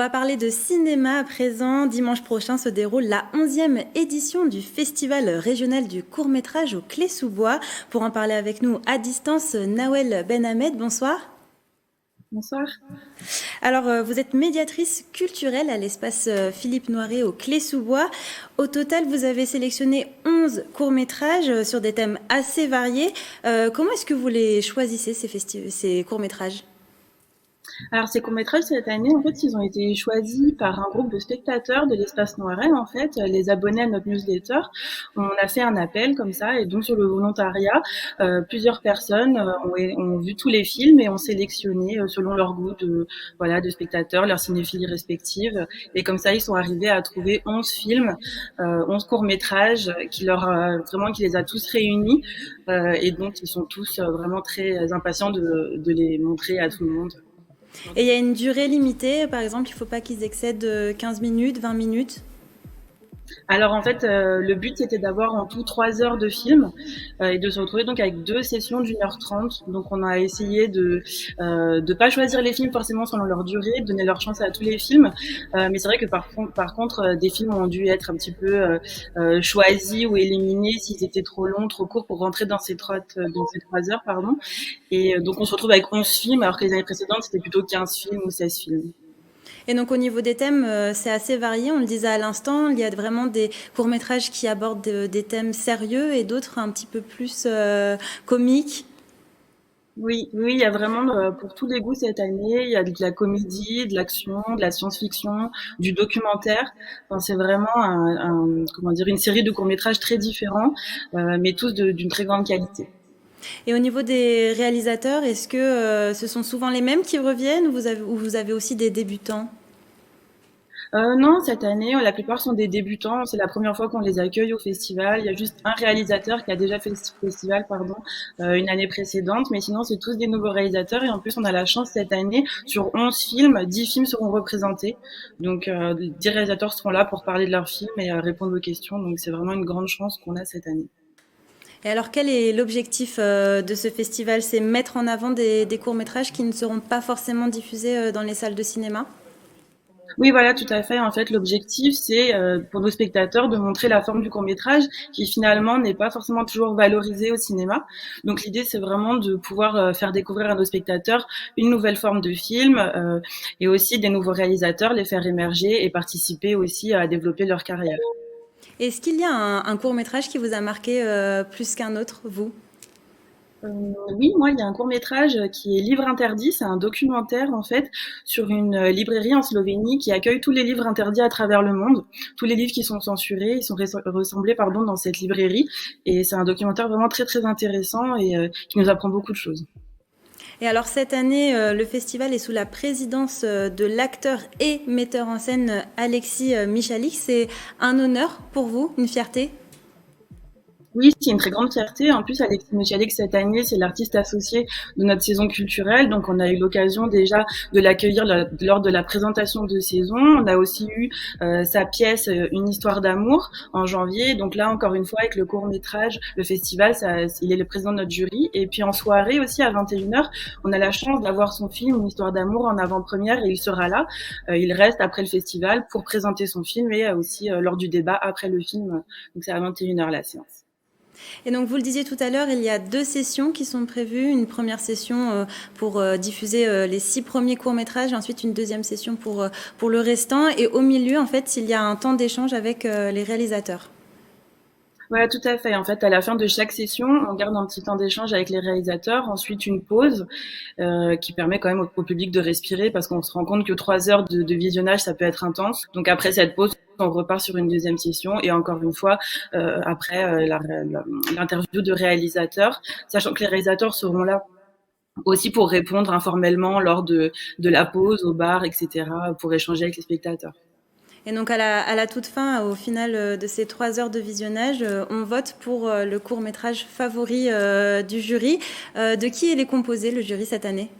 va parler de cinéma à présent. Dimanche prochain se déroule la 11e édition du Festival régional du court-métrage au Clé-sous-Bois. Pour en parler avec nous à distance, Nawel Benhamed, bonsoir. Bonsoir. Alors, vous êtes médiatrice culturelle à l'espace Philippe Noiret au Clé-sous-Bois. Au total, vous avez sélectionné 11 courts-métrages sur des thèmes assez variés. Comment est-ce que vous les choisissez, ces courts-métrages? Alors ces courts-métrages cette année, en fait, ils ont été choisis par un groupe de spectateurs de l'Espace Noiret, en fait, les abonnés à notre newsletter. On a fait un appel comme ça, et donc sur le volontariat, plusieurs personnes ont vu tous les films et ont sélectionné selon leur goût de spectateurs, leur cinéphilie respective. Et comme ça, ils sont arrivés à trouver 11 films, 11 courts-métrages qui les a tous réunis. Et donc, ils sont tous vraiment très impatients de les montrer à tout le monde. Et il y a une durée limitée, par exemple, il ne faut pas qu'ils excèdent 15 minutes, 20 minutes. Alors en fait, le but c'était d'avoir en tout 3 heures de film et de se retrouver donc avec 2 sessions d'1h30. Donc on a essayé de pas choisir les films forcément selon leur durée, de donner leur chance à tous les films. Mais c'est vrai que par contre, des films ont dû être un petit peu choisis ou éliminés s'ils étaient trop longs, trop courts pour rentrer dans ces 3 heures, pardon. Et donc on se retrouve avec 11 films alors que les années précédentes c'était plutôt 15 films ou 16 films. Et donc au niveau des thèmes, c'est assez varié, on le disait à l'instant, il y a vraiment des courts-métrages qui abordent des thèmes sérieux et d'autres un petit peu plus comiques. Oui, oui, il y a vraiment pour tous les goûts cette année. Il y a de la comédie, de l'action, de la science-fiction, du documentaire. Enfin, c'est vraiment comment dire, une série de courts-métrages très différents, mais tous d'une très grande qualité. Et au niveau des réalisateurs, est-ce que ce sont souvent les mêmes qui reviennent ou vous avez aussi des débutants? Non, cette année, la plupart sont des débutants. C'est la première fois qu'on les accueille au festival. Il y a juste un réalisateur qui a déjà fait le festival, pardon, une année précédente. Mais sinon, c'est tous des nouveaux réalisateurs. Et en plus, on a la chance cette année, sur 11 films, 10 films seront représentés. Donc, 10 réalisateurs seront là pour parler de leurs films et répondre aux questions. Donc, c'est vraiment une grande chance qu'on a cette année. Et alors quel est l'objectif de ce festival? C'est mettre en avant des courts-métrages qui ne seront pas forcément diffusés dans les salles de cinéma? Oui, voilà, tout à fait. En fait, l'objectif, c'est pour nos spectateurs de montrer la forme du court-métrage qui finalement n'est pas forcément toujours valorisée au cinéma. Donc l'idée, c'est vraiment de pouvoir faire découvrir à nos spectateurs une nouvelle forme de film et aussi des nouveaux réalisateurs, les faire émerger et participer aussi à développer leur carrière. Est-ce qu'il y a un court-métrage qui vous a marqué plus qu'un autre, vous? Oui, moi, il y a un court-métrage qui est Livre interdit. C'est un documentaire, en fait, sur une librairie en Slovénie qui accueille tous les livres interdits à travers le monde. Tous les livres qui sont censurés, ils sont rassemblés, pardon, dans cette librairie. Et c'est un documentaire vraiment très, très intéressant et qui nous apprend beaucoup de choses. Et alors cette année, le festival est sous la présidence de l'acteur et metteur en scène Alexis Michalik. C'est un honneur pour vous, une fierté? Oui, c'est une très grande fierté. En plus, Alexis Michalik, cette année, c'est l'artiste associé de notre saison culturelle. Donc, on a eu l'occasion déjà de l'accueillir lors de la présentation de saison. On a aussi eu sa pièce Une histoire d'amour en janvier. Donc là, encore une fois, avec le court-métrage, le festival, il est le président de notre jury. Et puis en soirée aussi, à 21h, on a la chance d'avoir son film Une histoire d'amour en avant-première et il sera là. Il reste après le festival pour présenter son film et aussi lors du débat après le film. Donc, c'est à 21h la séance. Et donc vous le disiez tout à l'heure, il y a deux sessions qui sont prévues. Une première session pour diffuser les 6 premiers courts-métrages, et ensuite une deuxième session pour le restant. Et au milieu, en fait, il y a un temps d'échange avec les réalisateurs. Ouais, tout à fait. En fait, à la fin de chaque session, on garde un petit temps d'échange avec les réalisateurs, ensuite une pause qui permet quand même au public de respirer parce qu'on se rend compte que 3 heures de visionnage, ça peut être intense. Donc après cette pause, on repart sur une deuxième session et encore une fois, après l'interview de réalisateurs, sachant que les réalisateurs seront là aussi pour répondre informellement lors de la pause au bar, etc., pour échanger avec les spectateurs. Et donc à la toute fin, au final de ces 3 heures de visionnage, on vote pour le court-métrage favori du jury. De qui il est composé, le jury, cette année?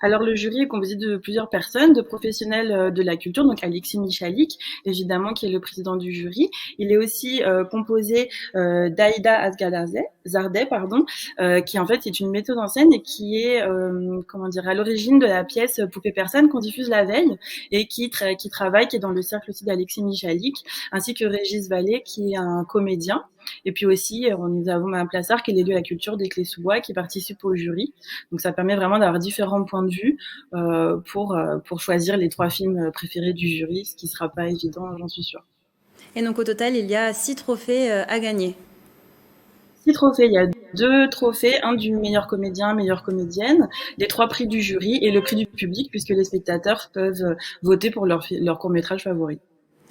Alors le jury est composé de plusieurs personnes, de professionnels de la culture, donc Alexis Michalik, évidemment, qui est le président du jury. Il est aussi composé d'Aïda Zardeh, qui en fait est une metteuse en scène et qui est à l'origine de la pièce Poupée Persane qu'on diffuse la veille et qui travaille, qui est dans le cercle aussi d'Alexis Michalik, ainsi que Régis Vallée, qui est un comédien. Et puis aussi, nous avons Mme Plassard, qui est l'élu de la culture des Clés-sous-Bois, qui participe au jury. Donc ça permet vraiment d'avoir différents points de vue pour choisir les 3 films préférés du jury, ce qui ne sera pas évident, j'en suis sûre. Et donc au total, il y a 6 trophées à gagner. 6 trophées, il y a 2 trophées, un du meilleur comédien, meilleure comédienne, les 3 prix du jury et le prix du public, puisque les spectateurs peuvent voter pour leur court-métrage favori.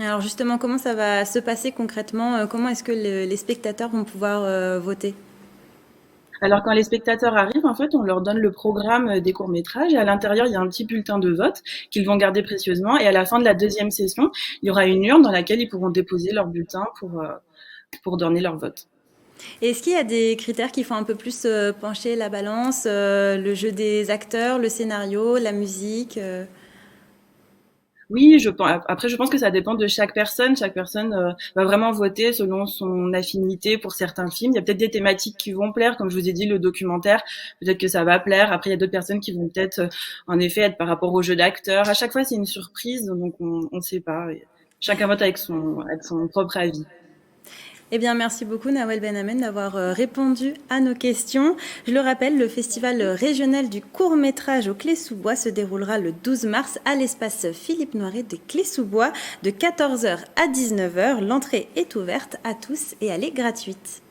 Alors justement, comment ça va se passer concrètement? Comment est-ce que les spectateurs vont pouvoir voter? Alors quand les spectateurs arrivent, en fait, on leur donne le programme des courts-métrages et à l'intérieur, il y a un petit bulletin de vote qu'ils vont garder précieusement et à la fin de la 2e session, il y aura une urne dans laquelle ils pourront déposer leur bulletin pour donner leur vote. Et est-ce qu'il y a des critères qui font un peu plus pencher la balance, le jeu des acteurs, le scénario, la musique Oui, après, je pense que ça dépend de chaque personne. Chaque personne va vraiment voter selon son affinité pour certains films. Il y a peut-être des thématiques qui vont plaire, comme je vous ai dit, le documentaire, peut-être que ça va plaire. Après, il y a d'autres personnes qui vont peut-être, en effet, être par rapport au jeu d'acteur. À chaque fois, c'est une surprise, donc on ne sait pas. Chacun vote avec son propre avis. Eh bien, merci beaucoup Nawel Benhamen d'avoir répondu à nos questions. Je le rappelle, le festival régional du court-métrage aux Clés-sous-Bois se déroulera le 12 mars à l'espace Philippe Noiret des Clés-sous-Bois de 14h à 19h. L'entrée est ouverte à tous et elle est gratuite.